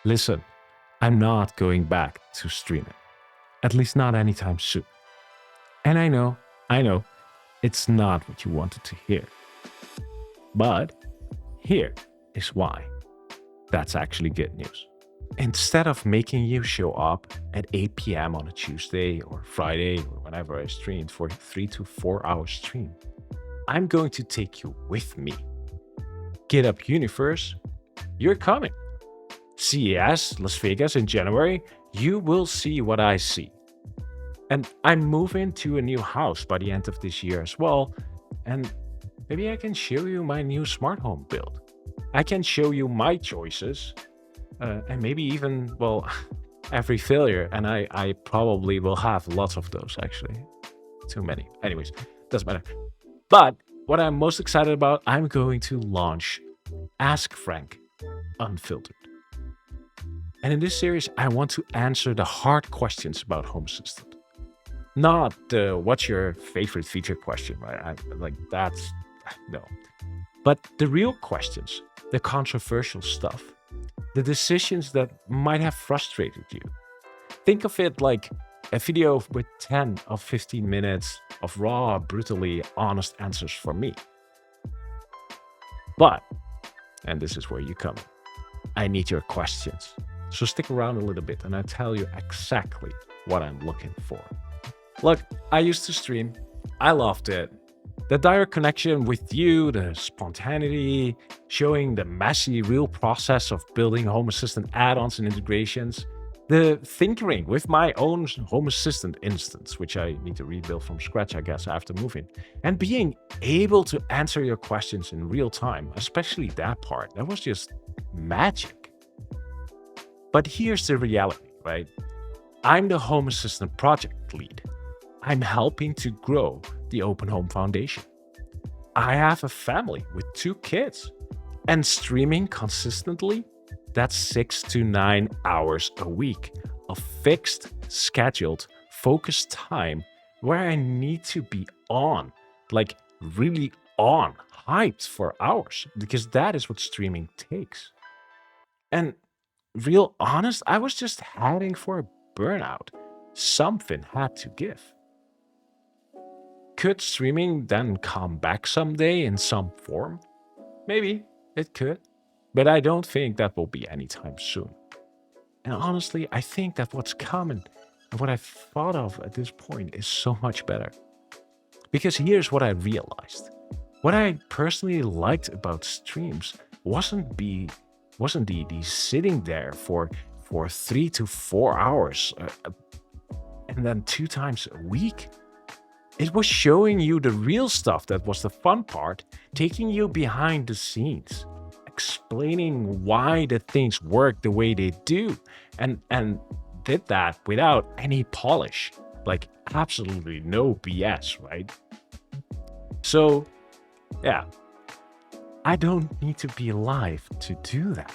Listen, I'm not going back to streaming, at least not anytime soon. And I know, it's not what you wanted to hear. But here is why. That's actually good news. Instead of making you show up at 8 p.m. on a Tuesday or Friday or whenever I streamed for 3 to 4 hour stream, I'm going to take you with me. GitHub Universe, you're coming. CES, Las Vegas in January, you will see what I see. And I'm moving to a new house by the end of this year as well. And maybe I can show you my new smart home build. I can show you my choices and maybe even, well, every failure. And I probably will have lots of those actually. Too many. Anyways, doesn't matter. But what I'm most excited about, I'm going to launch Ask Frenck Unfiltered. And in this series, I want to answer the hard questions about Home Assistant. Not the what's your favorite feature question, right? Like that's no. But the real questions, the controversial stuff, the decisions that might have frustrated you. Think of it like a video with 10 or 15 minutes of raw, brutally honest answers from me. But, and this is where you come in, I need your questions. So stick around a little bit and I'll tell you exactly what I'm looking for. Look, I used to stream. I loved it. The direct connection with you, the spontaneity, showing the messy, real process of building Home Assistant add-ons and integrations, the tinkering with my own Home Assistant instance, which I need to rebuild from scratch, I guess, after moving, and being able to answer your questions in real time, especially that part, that was just magic. But here's the reality, right? I'm the Home Assistant project lead. I'm helping to grow the Open Home Foundation. I have a family with 2 kids, and streaming consistently, that's 6 to 9 hours a week of fixed, scheduled, focused time where I need to be on, like really on, hyped for hours, because that is what streaming takes. And real honest, I was just heading for a burnout. Something had to give. Could streaming then come back someday in some form? Maybe it could, but I don't think that will be anytime soon. And honestly, I think that what's coming and what I've thought of at this point is so much better. Because here's what I realized. What I personally liked about streams wasn't the sitting there for 3 to 4 hours and then 2 times a week. It was showing you the real stuff that was the fun part, taking you behind the scenes, explaining why the things work the way they do, and did that without any polish, like absolutely no BS, right? So, yeah, I don't need to be live to do that.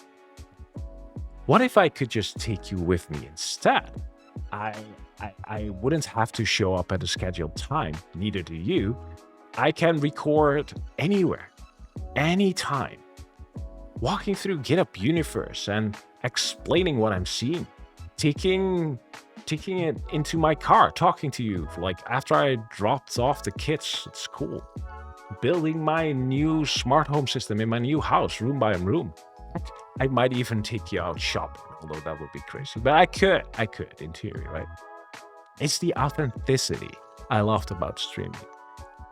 What if I could just take you with me instead? I wouldn't have to show up at a scheduled time, neither do you. I can record anywhere, anytime, walking through GitHub Universe and explaining what I'm seeing, taking it into my car, talking to you, like after I dropped off the kids at school, building my new smart home system in my new house, room by room. I might even take you out shopping, although that would be crazy. But I could, in theory, right? It's the authenticity I loved about streaming.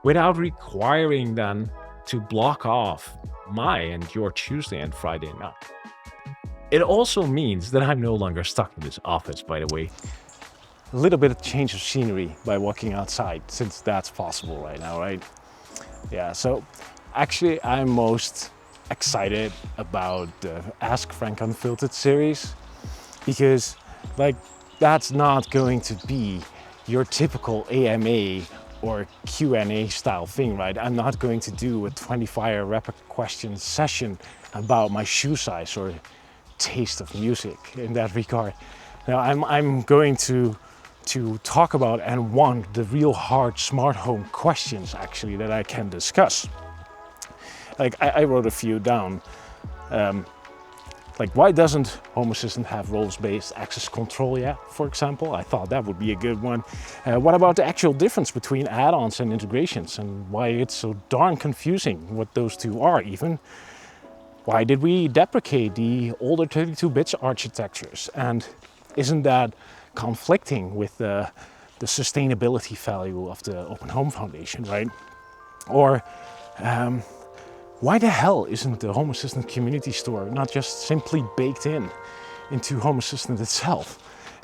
Without requiring them to block off my and your Tuesday and Friday night. It also means that I'm no longer stuck in this office, by the way. A little bit of change of scenery by walking outside, since that's possible right now, right? Yeah, so actually I'm most excited about the Ask Frenck Unfiltered series, because like that's not going to be your typical AMA or Q&A style thing, right? I'm not going to do a 25 rapid question session about my shoe size or taste of music in that regard. Now I'm going to talk about and want the real hard smart home questions actually that I can discuss. Like I wrote a few down. Like, why doesn't Home Assistant have roles-based access control yet, for example? I thought that would be a good one. What about the actual difference between add-ons and integrations, and why it's so darn confusing what those two are even? Why did we deprecate the older 32-bit architectures? And isn't that conflicting with the sustainability value of the Open Home Foundation, right? Or why the hell isn't the Home Assistant community store not just simply baked into Home Assistant itself?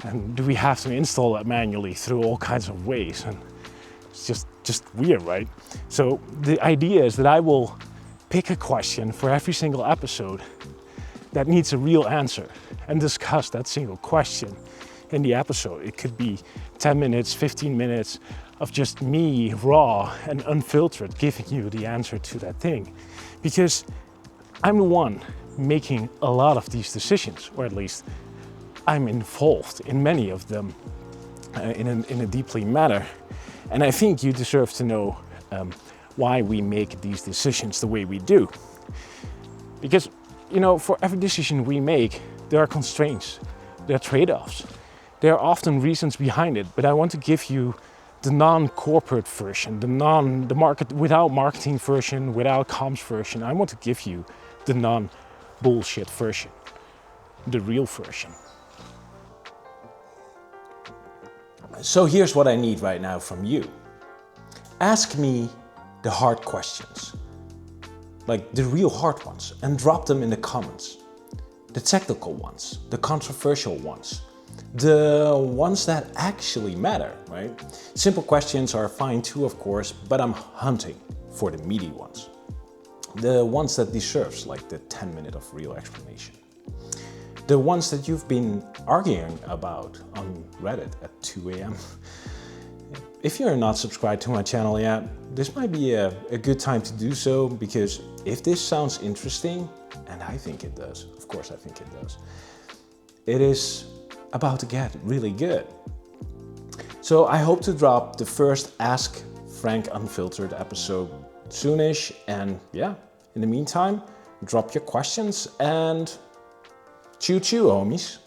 And do we have to install that manually through all kinds of ways? And it's just weird, right? So the idea is that I will pick a question for every single episode that needs a real answer and discuss that single question in the episode. It could be 10 minutes, 15 minutes of just me, raw and unfiltered, giving you the answer to that thing. Because I'm the one making a lot of these decisions, or at least I'm involved in many of them in a deeply manner. And I think you deserve to know why we make these decisions the way we do. Because, you know, for every decision we make, there are constraints, there are trade-offs. There are often reasons behind it, but I want to give you the non-corporate version, the market without marketing version, without comms version. I want to give you the non-bullshit version, the real version. So here's what I need right now from you. Ask me the hard questions, like the real hard ones, and drop them in the comments. The technical ones, the controversial ones, the ones that actually matter, right? Simple questions are fine too, of course, but I'm hunting for the meaty ones. The ones that deserves like the 10-minute of real explanation. The ones that you've been arguing about on Reddit at 2 a.m. If you're not subscribed to my channel yet, this might be a good time to do so, because if this sounds interesting, and I think it does, of course I think it does, it is about to get really good. So I hope to drop the first Ask Frenck Unfiltered episode soonish, and yeah, in the meantime, drop your questions and choo choo, homies.